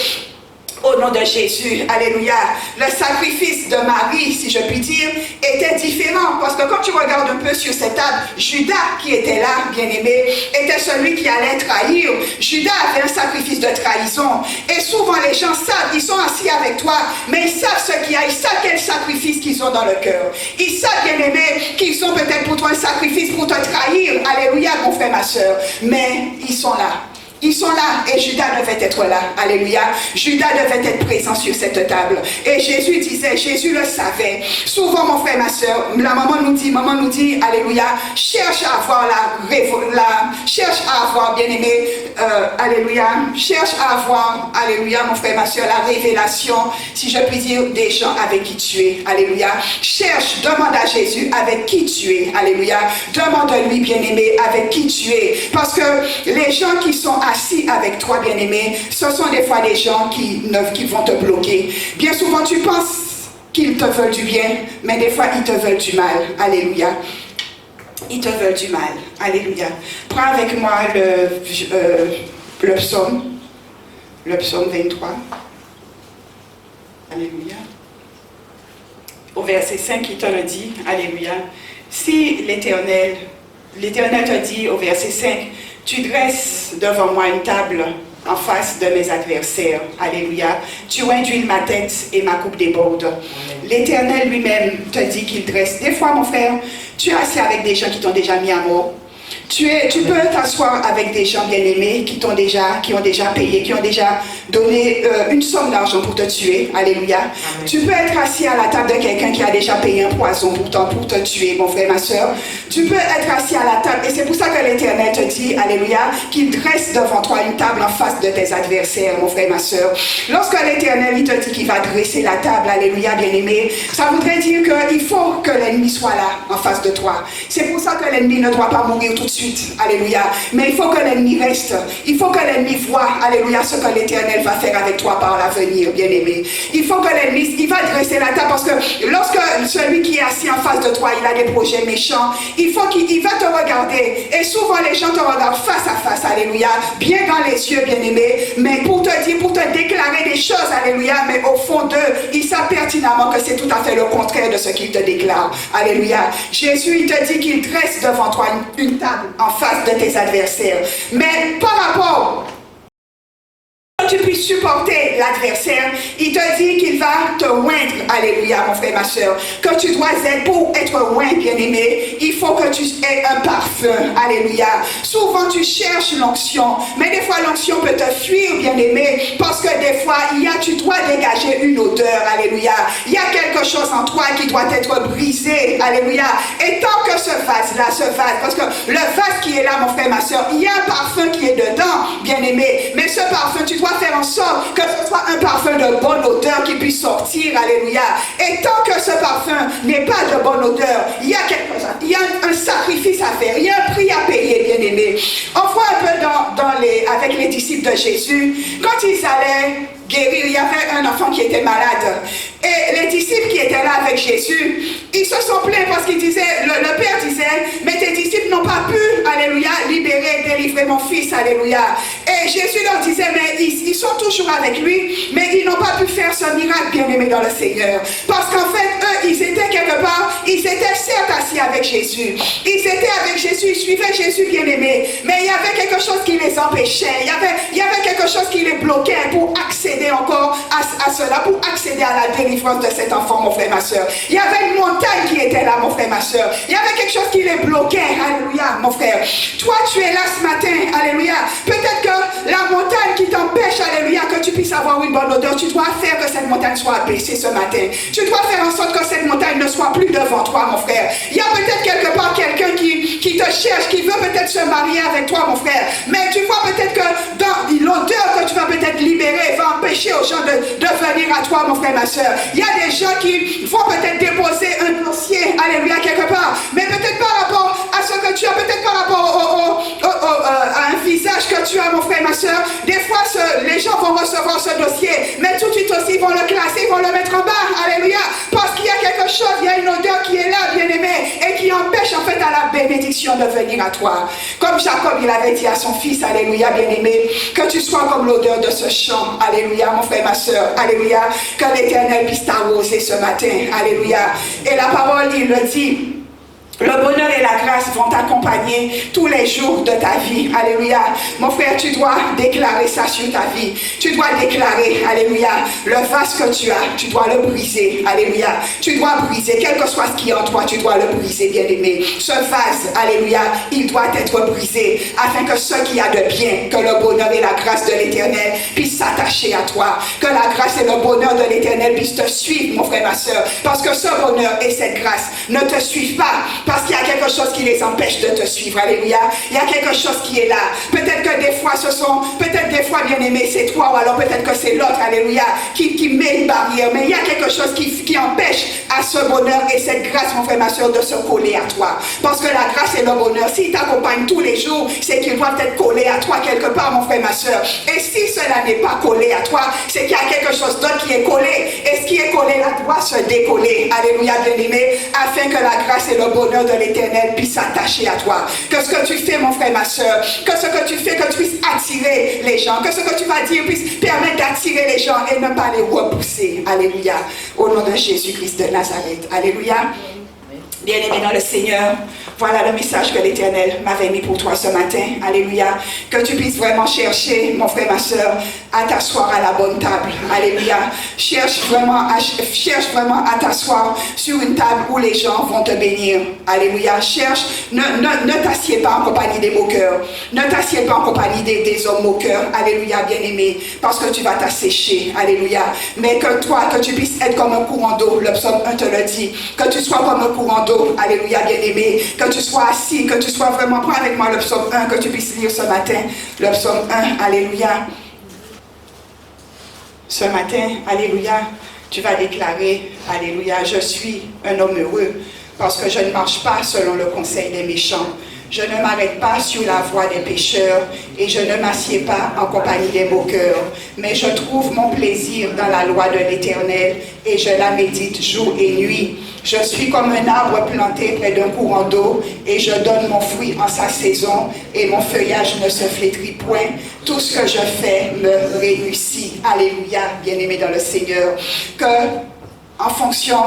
Au nom de Jésus, alléluia. Le sacrifice de Marie, si je puis dire, était différent. Parce que quand tu regardes un peu sur cette table, Judas qui était là, bien-aimé, était celui qui allait trahir. Judas avait un sacrifice de trahison. Et souvent les gens savent, ils sont assis avec toi, mais ils savent ce qu'il y a, ils savent quel sacrifice qu'ils ont dans le cœur. Ils savent, bien-aimé, qu'ils ont peut-être pour toi un sacrifice pour te trahir. Alléluia, mon frère, ma soeur. Mais ils sont là. Ils sont là et Judas devait être là. Alléluia. Judas devait être présent sur cette table. Et Jésus disait, Jésus le savait. Souvent, mon frère, ma soeur, la maman nous dit, alléluia, cherche à avoir cherche à avoir, bien-aimé, alléluia, cherche à avoir, alléluia, mon frère, ma soeur, la révélation, si je puis dire, des gens avec qui tu es. Alléluia. Cherche, demande à Jésus avec qui tu es. Alléluia. Demande-lui, bien-aimé, avec qui tu es. Parce que les gens qui sont assis avec toi, bien-aimé, ce sont des fois des gens qui vont te bloquer. Bien souvent, tu penses qu'ils te veulent du bien, mais des fois, ils te veulent du mal. Alléluia. Ils te veulent du mal. Alléluia. Prends avec moi le psaume 23. Alléluia. Au verset 5, il te le dit. Alléluia. Si l'Éternel te dit au verset 5, tu dresses devant moi une table en face de mes adversaires. Alléluia. Tu induis ma tête et ma coupe déborde. L'Éternel lui-même te dit qu'il dresse. Des fois, mon frère, tu es assis avec des gens qui t'ont déjà mis à mort. Tu peux t'asseoir avec des gens bien-aimés qui ont déjà payé, qui ont déjà donné une somme d'argent pour te tuer. Alléluia. Amen. Tu peux être assis à la table de quelqu'un qui a déjà payé un poison pour te tuer, mon frère, ma soeur. Tu peux être assis à la table, et c'est pour ça que l'Éternel te dit, alléluia, qu'il dresse devant toi une table en face de tes adversaires, mon frère, ma soeur. Lorsque l'Éternel il te dit qu'il va dresser la table, alléluia, bien-aimé, ça voudrait dire qu'il faut que l'ennemi soit là, en face de toi. C'est pour ça que l'ennemi ne doit pas mourir tout de suite. Alléluia. Mais il faut que l'ennemi reste. Il faut que l'ennemi voit, alléluia, ce que l'Éternel va faire avec toi par l'avenir, bien-aimé. Il faut que l'ennemi, il va dresser la table parce que lorsque celui qui est assis en face de toi, il a des projets méchants, il va te regarder. Et souvent les gens te regardent face à face, alléluia, bien dans les yeux, bien-aimé, mais pour te déclarer des choses, alléluia, mais au fond d'eux, ils savent pertinemment que c'est tout à fait le contraire de ce qu'ils te déclarent. Alléluia. Jésus, il te dit qu'il dresse devant toi une table en face de tes adversaires. Mais par rapport tu puisses supporter l'adversaire, il te dit qu'il va te oindre, alléluia, mon frère, ma soeur, que tu dois être, pour être oint, bien-aimé, il faut que tu aies un parfum, alléluia. Souvent tu cherches l'onction, mais des fois l'onction peut te fuir, bien-aimé, parce que des fois tu dois dégager une odeur, alléluia. Il y a quelque chose en toi qui doit être brisé, alléluia. Et tant que ce vase, parce que le vase qui est là, mon frère, ma soeur, il y a un parfum qui est dedans, bien-aimé, mais ce parfum, tu dois faire en sorte que ce soit un parfum de bonne odeur qui puisse sortir, alléluia. Et tant que ce parfum n'est pas de bonne odeur, il y a quelque chose, il y a un sacrifice à faire, il y a un prix à payer, bien aimé. On voit un peu avec les disciples de Jésus, quand ils allaient guérir, il y avait un enfant qui était malade. Et les disciples qui étaient là avec Jésus, ils se sont plaints parce qu'ils disaient, le Père disait, mais tes disciples n'ont pas pu, alléluia, délivrer mon fils, alléluia. Et Jésus leur disait, mais ils sont toujours avec lui, mais ils n'ont pas pu faire ce miracle, bien-aimé dans le Seigneur. Parce qu'en fait, eux, ils étaient quelque part, ils étaient certes assis avec Jésus. Ils étaient avec Jésus suivaient Jésus bien-aimé, mais il y avait quelque chose qui les empêchait, il y avait quelque chose qui les bloquait pour accéder encore à cela, pour accéder à la délivrance de cet enfant, mon frère, ma soeur. Il y avait une montagne qui était là, mon frère, ma soeur. Il y avait quelque chose qui les bloquait, alléluia, mon frère. Toi, tu es là ce matin, alléluia. Peut-être que la montagne qui t'empêche, alléluia, que tu puisses avoir une bonne odeur, tu dois faire que cette montagne soit abaissée ce matin. Tu dois faire en sorte que cette montagne ne soit plus devant toi, mon frère. Il y a peut-être quelque part quelqu'un qui te cherche, qui veut peut-être se marier avec toi, mon frère. Mais tu vois peut-être que dans l'odeur que tu vas peut-être libérer va empêcher aux gens de venir à toi, mon frère, ma soeur. Il y a des gens qui vont peut-être déposer un dossier, alléluia, quelque part. Mais peut-être par rapport à ce que tu as, peut-être par rapport à un visage que tu as, mon frère, ma soeur. Des fois, les gens vont recevoir ce dossier, mais tout de suite aussi, ils vont le classer, ils vont le mettre en bas, alléluia. Parce qu'il y a quelque chose, il y a une odeur qui est là, bien-aimé, et qui empêche en fait à la bénédiction de venir à toi. Comme Jacob, il avait dit à son fils, alléluia, bien-aimé, que tu sois comme l'odeur de ce champ, alléluia, mon frère, ma soeur, alléluia, que l'Éternel puisse t'arroser ce matin, alléluia. Et la parole, il le dit, le bonheur et la grâce vont t'accompagner tous les jours de ta vie. Alléluia. Mon frère, tu dois déclarer ça sur ta vie. Tu dois déclarer, alléluia, le vase que tu as, tu dois le briser. Alléluia. Tu dois briser, quel que soit ce qui est en toi, tu dois le briser, bien-aimé. Ce vase, alléluia, il doit être brisé afin que ce qu'il y a de bien, que le bonheur et la grâce de l'Éternel puissent s'attacher à toi. Que la grâce et le bonheur de l'Éternel puissent te suivre, mon frère, ma soeur. Parce que ce bonheur et cette grâce ne te suivent pas. Parce qu'il y a quelque chose qui les empêche de te suivre. Alléluia. Il y a quelque chose qui est là. Peut-être que des fois, peut-être des fois, bien-aimé, c'est toi, ou alors peut-être que c'est l'autre, alléluia, qui met une barrière. Mais il y a quelque chose qui empêche à ce bonheur et cette grâce, mon frère, ma soeur, de se coller à toi. Parce que la grâce et le bonheur, s'ils t'accompagnent tous les jours, c'est qu'ils doivent être collés à toi quelque part, mon frère, ma soeur. Et si cela n'est pas collé à toi, c'est qu'il y a quelque chose d'autre qui est collé. Et ce qui est collé là doit se décoller. Alléluia, bien-aimé, afin que la grâce et le bonheur de l'Éternel puisse s'attacher à toi. Que ce que tu fais, mon frère, ma soeur, que ce que tu fais, que tu puisses attirer les gens, que ce que tu vas dire puisse permettre d'attirer les gens et ne pas les repousser. Alléluia. Au nom de Jésus-Christ de Nazareth. Alléluia. Bien-aimé dans le Seigneur, voilà le message que l'Éternel m'avait mis pour toi ce matin. Alléluia. Que tu puisses vraiment chercher, mon frère, ma soeur, à t'asseoir à la bonne table. Alléluia. Cherche vraiment à t'asseoir sur une table où les gens vont te bénir. Alléluia. Ne t'assieds pas en compagnie des moqueurs. Ne t'assieds pas en compagnie des hommes moqueurs. Alléluia, bien-aimé. Parce que tu vas t'assécher. Alléluia. Mais que toi, que tu puisses être comme un courant d'eau. Le psaume 1 te le dit. Que tu sois comme un courant d'eau. Alléluia, bien-aimé. Que tu sois assis, que tu sois vraiment, prends avec moi le psaume 1, que tu puisses lire ce matin. Le psaume 1, alléluia. Ce matin, alléluia, tu vas déclarer, alléluia, je suis un homme heureux, parce que je ne marche pas selon le conseil des méchants. Je ne m'arrête pas sur la voie des pécheurs et je ne m'assieds pas en compagnie des moqueurs. Mais je trouve mon plaisir dans la loi de l'Éternel et je la médite jour et nuit. Je suis comme un arbre planté près d'un courant d'eau et je donne mon fruit en sa saison et mon feuillage ne se flétrit point. Tout ce que je fais me réussit. Alléluia, bien-aimé dans le Seigneur. Que, en fonction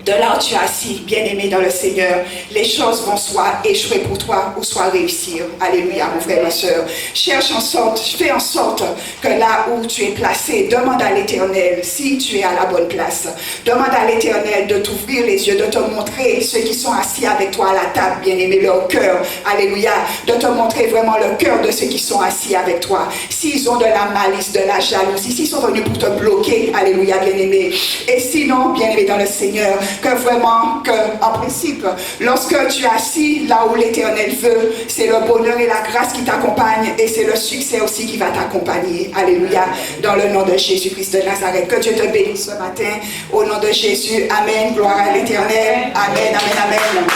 de là où tu es assis, bien-aimé dans le Seigneur, les choses vont soit échouer pour toi ou soit réussir. Alléluia, mon frère, ma soeur. Fais en sorte que là où tu es placé, demande à l'Éternel si tu es à la bonne place. Demande à l'Éternel de t'ouvrir les yeux, de te montrer ceux qui sont assis avec toi à la table, bien-aimé, leur cœur. Alléluia. De te montrer vraiment le cœur de ceux qui sont assis avec toi. S'ils ont de la malice, de la jalousie, s'ils sont venus pour te bloquer, alléluia, bien-aimé. Et sinon, bien-aimé dans le Seigneur, que vraiment, en principe, lorsque tu es assis là où l'Éternel veut, c'est le bonheur et la grâce qui t'accompagnent et c'est le succès aussi qui va t'accompagner. Alléluia. Dans le nom de Jésus-Christ de Nazareth. Que Dieu te bénisse ce matin. Au nom de Jésus. Amen. Gloire à l'Éternel. Amen. Amen. Amen.